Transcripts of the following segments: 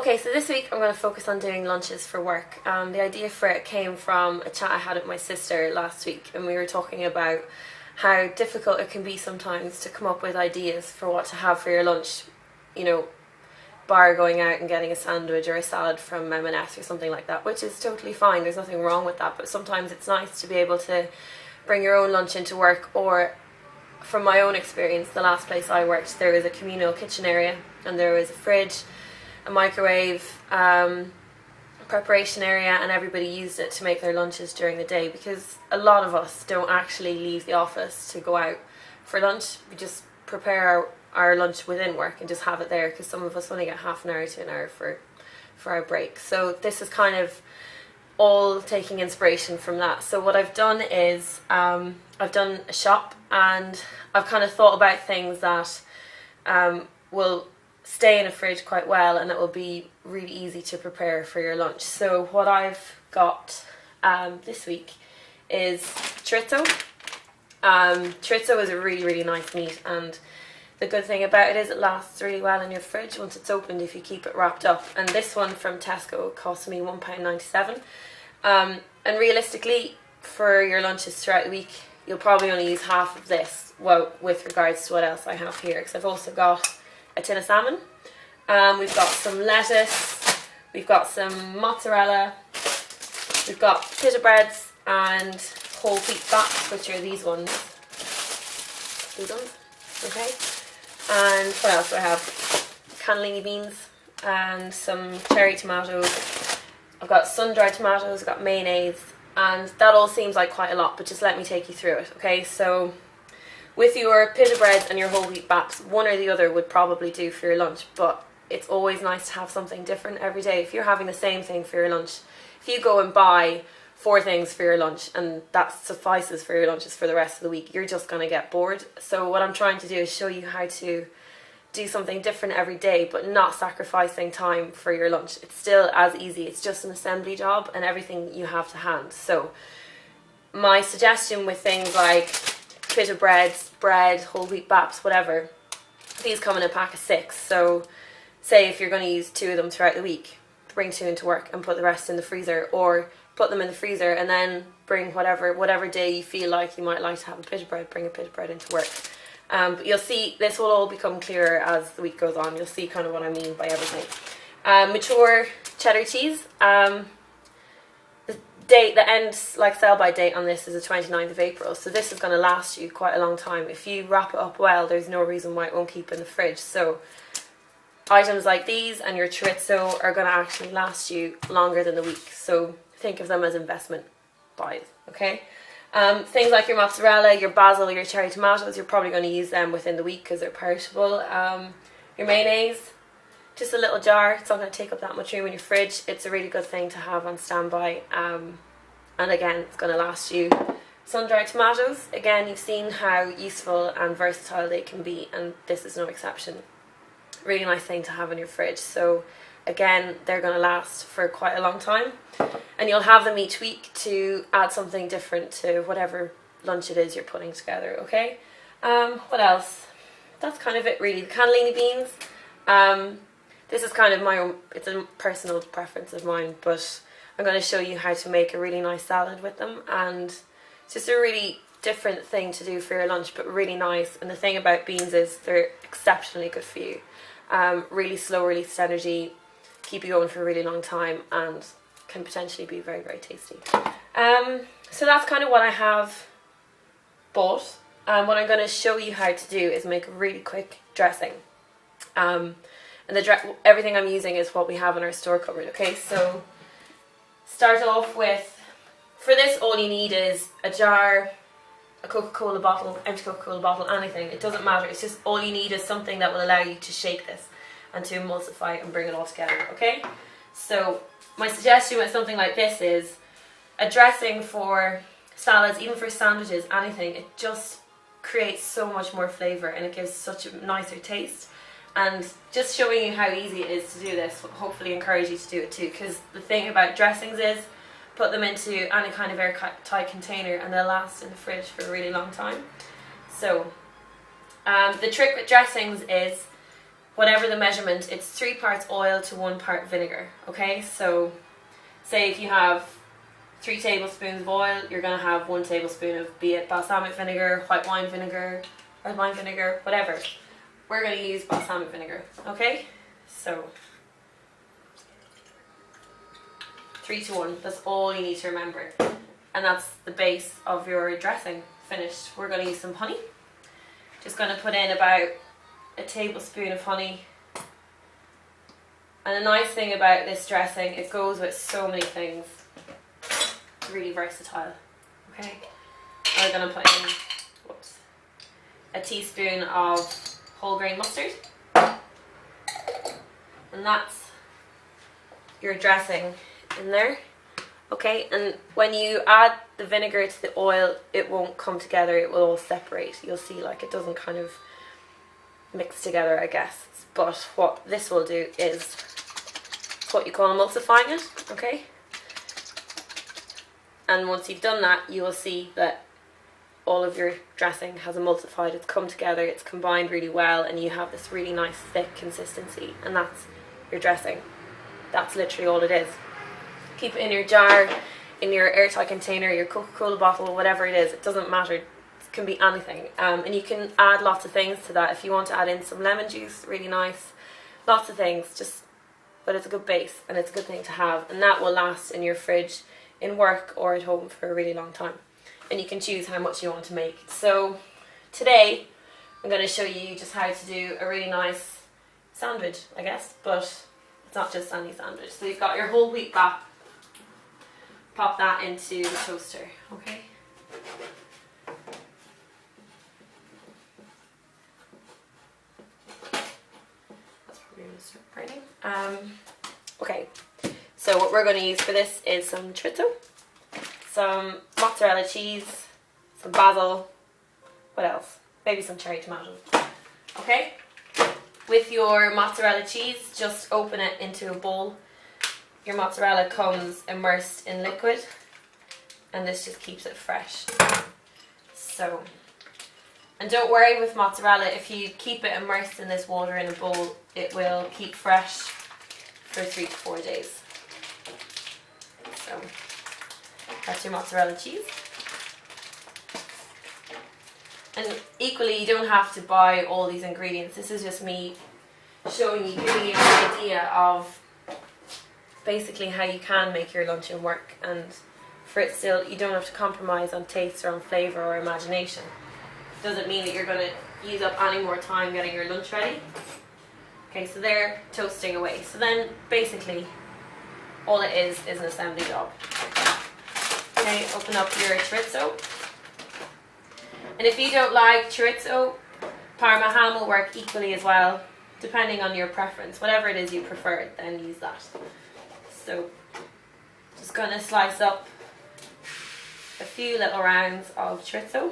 Okay, so this week I'm going to focus on doing lunches for work. The idea for it came from a chat I had with my sister last week, and we were talking about how difficult it can be sometimes to come up with ideas for what to have for your lunch. You know, bar going out and getting a sandwich or a salad from M&S or something like that, which is totally fine. There's nothing wrong with that, but sometimes it's nice to be able to bring your own lunch into work. Or from my own experience, the last place I worked, there was a communal kitchen area and there was a fridge, a microwave, preparation area, and everybody used it to make their lunches during the day, because a lot of us don't actually leave the office to go out for lunch. We just prepare our lunch within work and just have it there, because some of us only get half an hour to an hour for our break. So this is kind of all taking inspiration from that. So what I've done is I've done a shop, and I've kind of thought about things that will stay in a fridge quite well and that will be really easy to prepare for your lunch. So what I've got this week is chorizo. Chorizo is a really nice meat, and the good thing about it is it lasts really well in your fridge once it's opened if you keep it wrapped up. And this one from Tesco cost me £1.97. And realistically, for your lunches throughout the week, you'll probably only use half of this, well, with regards to what else I have here, because I've also got a tin of salmon. We've got some lettuce, we've got some mozzarella, we've got pita breads and whole wheat bats, which are these ones. Okay. And what else do I have? Cannellini beans and some cherry tomatoes. I've got sun-dried tomatoes, I've got mayonnaise, and that all seems like quite a lot, but just let me take you through it, okay? So with your pita breads and your whole wheat baps, one or the other would probably do for your lunch, but it's always nice to have something different every day. If you're having the same thing for your lunch, if you go and buy 4 things for your lunch and that suffices for your lunches for the rest of the week, you're just going to get bored. So what I'm trying to do is show you how to do something different every day, but not sacrificing time for your lunch. It's still as easy, it's just an assembly job and everything you have to hand. So my suggestion with things like pita breads, bread, whole wheat baps, whatever, these come in a pack of 6. So say if you're going to use 2 of them throughout the week, bring 2 into work and put the rest in the freezer, or put them in the freezer and then bring whatever day you feel like you might like to have a pita bread, bring a pita bread into work. But you'll see this will all become clearer as the week goes on. You'll see kind of what I mean by everything. Mature cheddar cheese. The end sell by date on this is the 29th of April, so this is going to last you quite a long time. If you wrap it up well, there's no reason why it won't keep in the fridge. So items like these and your chorizo are going to actually last you longer than the week. So think of them as investment buys, okay? Things like your mozzarella, your basil, your cherry tomatoes, you're probably going to use them within the week because they're perishable. Your mayonnaise, just a little jar. It's not going to take up that much room in your fridge. It's a really good thing to have on standby. And again, it's going to last you. Sun-dried tomatoes, again, you've seen how useful and versatile they can be, and this is no exception. Really nice thing to have in your fridge. So again, they're going to last for quite a long time, and you'll have them each week to add something different to whatever lunch it is you're putting together, okay? What else? That's kind of it really. The cannellini beans, this is kind of my own, it's a personal preference of mine, but I'm going to show you how to make a really nice salad with them, and it's just a really different thing to do for your lunch, but really nice. And the thing about beans is they're exceptionally good for you. Really slow release energy, keep you going for a really long time, and can potentially be very tasty. So that's kind of what I have bought. What I'm going to show you how to do is make a really quick dressing. And everything I'm using is what we have in our store cupboard, okay? So start off with, for this all you need is a jar, a Coca-Cola bottle, empty Coca-Cola bottle, anything. It doesn't matter. It's just all you need is something that will allow you to shake this and to emulsify and bring it all together, okay? So my suggestion with something like this is a dressing for salads, even for sandwiches, anything. It just creates so much more flavour and it gives such a nicer taste. And just showing you how easy it is to do this will hopefully encourage you to do it too, because the thing about dressings is put them into any kind of airtight container and they'll last in the fridge for a really long time. So the trick with dressings is whatever the measurement, it's 3 parts oil to 1 part vinegar, okay? So say if you have 3 tablespoons of oil, you're going to have 1 tablespoon of, be it balsamic vinegar, white wine vinegar, red wine vinegar, whatever. We're going to use balsamic vinegar, okay? So 3 to 1, that's all you need to remember. And that's the base of your dressing finished. We're going to use some honey. Just going to put in about a tablespoon of honey. And the nice thing about this dressing, it goes with so many things. It's really versatile. Okay, we're going to put in a teaspoon of whole grain mustard, and that's your dressing in there. Okay, and when you add the vinegar to the oil, it won't come together, it will all separate. You'll see like it doesn't kind of mix together, I guess. But what this will do is what you call emulsifying it, okay? And once you've done that, you will see that all of your dressing has emulsified, it's come together, it's combined really well, and you have this really nice thick consistency, and that's your dressing. That's literally all it is. Keep it in your jar, in your airtight container, your Coca-Cola bottle, whatever it is, it doesn't matter. It can be anything. And you can add lots of things to that. If you want to add in some lemon juice, really nice. Lots of things, but it's a good base and it's a good thing to have. And that will last in your fridge, in work or at home for a really long time. And you can choose how much you want to make. So today I'm going to show you just how to do a really nice sandwich, I guess. But it's not just any sandwich. So you've got your whole wheat bap. Pop that into the toaster, okay? That's probably going to start burning. Okay, so what we're going to use for this is some chorizo, some mozzarella cheese, some basil, what else? Maybe some cherry tomatoes, okay? With your mozzarella cheese, just open it into a bowl. Your mozzarella comes immersed in liquid, and this just keeps it fresh. So, and don't worry with mozzarella, if you keep it immersed in this water in a bowl, it will keep fresh for 3 to 4 days. So, that's your mozzarella cheese. And equally, you don't have to buy all these ingredients. This is just me showing you, giving you an idea of basically how you can make your luncheon work, and for it still, you don't have to compromise on taste or on flavour or imagination. Doesn't mean that you're going to use up any more time getting your lunch ready. Okay, so they're toasting away. So then basically all it is an assembly job. Okay, open up your chorizo. And if you don't like chorizo, Parma ham will work equally as well, depending on your preference. Whatever it is you prefer, then use that. So, just going to slice up a few little rounds of chorizo.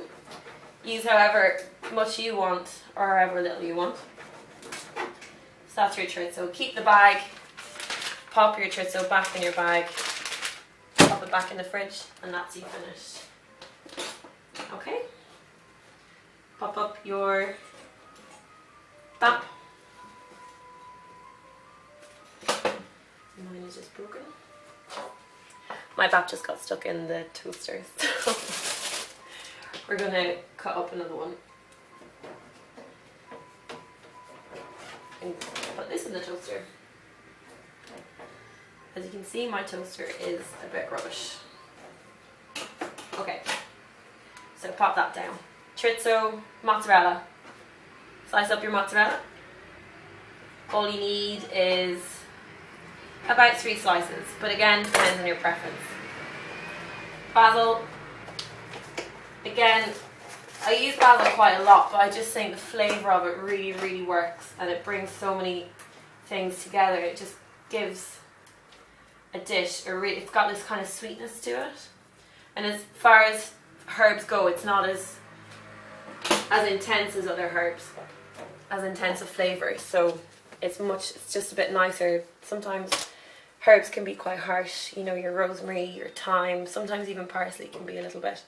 Use however much you want or however little you want. So that's your chorizo. Keep the bag, pop your chorizo back in your bag, pop it back in the fridge, and that's you finished. Okay? Pop up your bap. Mine is just broken. My bap just got stuck in the toaster, so we're going to cut up another one and put this in the toaster. As you can see, my toaster is a bit rubbish. Okay, so pop that down. Chorizo, mozzarella. Slice up your mozzarella. All you need is about 3 slices, but again, depends on your preference. Basil. Again, I use basil quite a lot, but I just think the flavour of it really, really works, and it brings so many things together. It just gives a dish it's got this kind of sweetness to it. And as far as herbs go, it's not as intense as other herbs, as intense of flavour. So it's just a bit nicer. Sometimes herbs can be quite harsh, you know, your rosemary, your thyme, sometimes even parsley can be a little bit,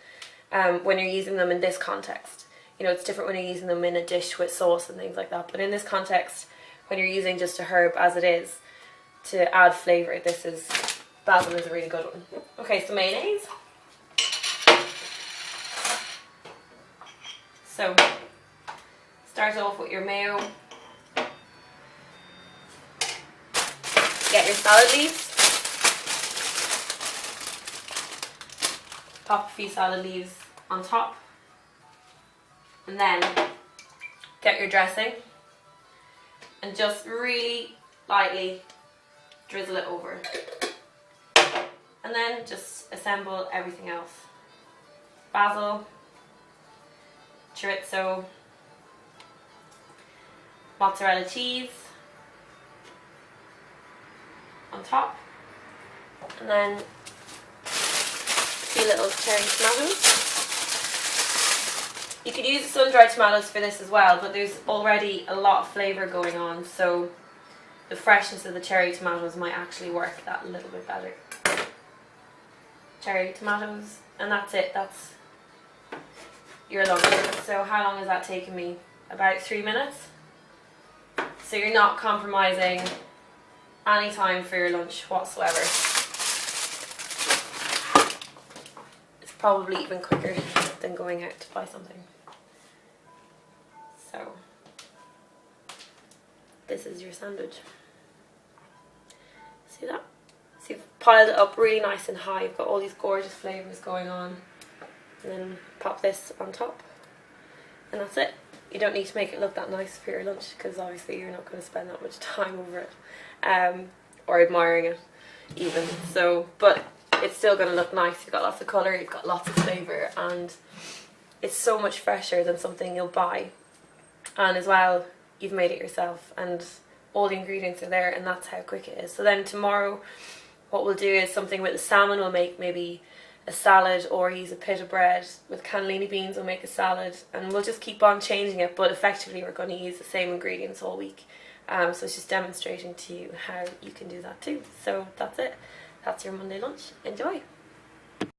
when you're using them in this context. You know, it's different when you're using them in a dish with sauce and things like that, but in this context, when you're using just a herb as it is to add flavour. Basil is a really good one. Okay, so mayonnaise. So start off with your mayo. Get your salad leaves. Pop a few salad leaves on top. And then get your dressing and just really lightly drizzle it over. And then just assemble everything else. Basil, chorizo, mozzarella cheese on top, and then a few little cherry tomatoes. You could use sun-dried tomatoes for this as well, but there's already a lot of flavour going on, so the freshness of the cherry tomatoes might actually work that a little bit better. Cherry tomatoes, and that's it. That's your lunch. So how long has that taken me? About 3 minutes. So you're not compromising any time for your lunch whatsoever. It's probably even quicker than going out to buy something. So this is your sandwich. See that? So you've piled it up really nice and high. You've got all these gorgeous flavours going on. And then pop this on top. And that's it. You don't need to make it look that nice for your lunch, because obviously you're not going to spend that much time over it. Or admiring it even. So, but it's still going to look nice. You've got lots of colour, you've got lots of flavour, and it's so much fresher than something you'll buy. And as well, you've made it yourself and all the ingredients are there, and that's how quick it is. So then tomorrow what we'll do is something with the salmon. We'll make maybe a salad, or use a pita bread. With cannellini beans we'll make a salad, and we'll just keep on changing it, but effectively we're going to use the same ingredients all week. So it's just demonstrating to you how you can do that too. So that's it. That's your Monday lunch. Enjoy.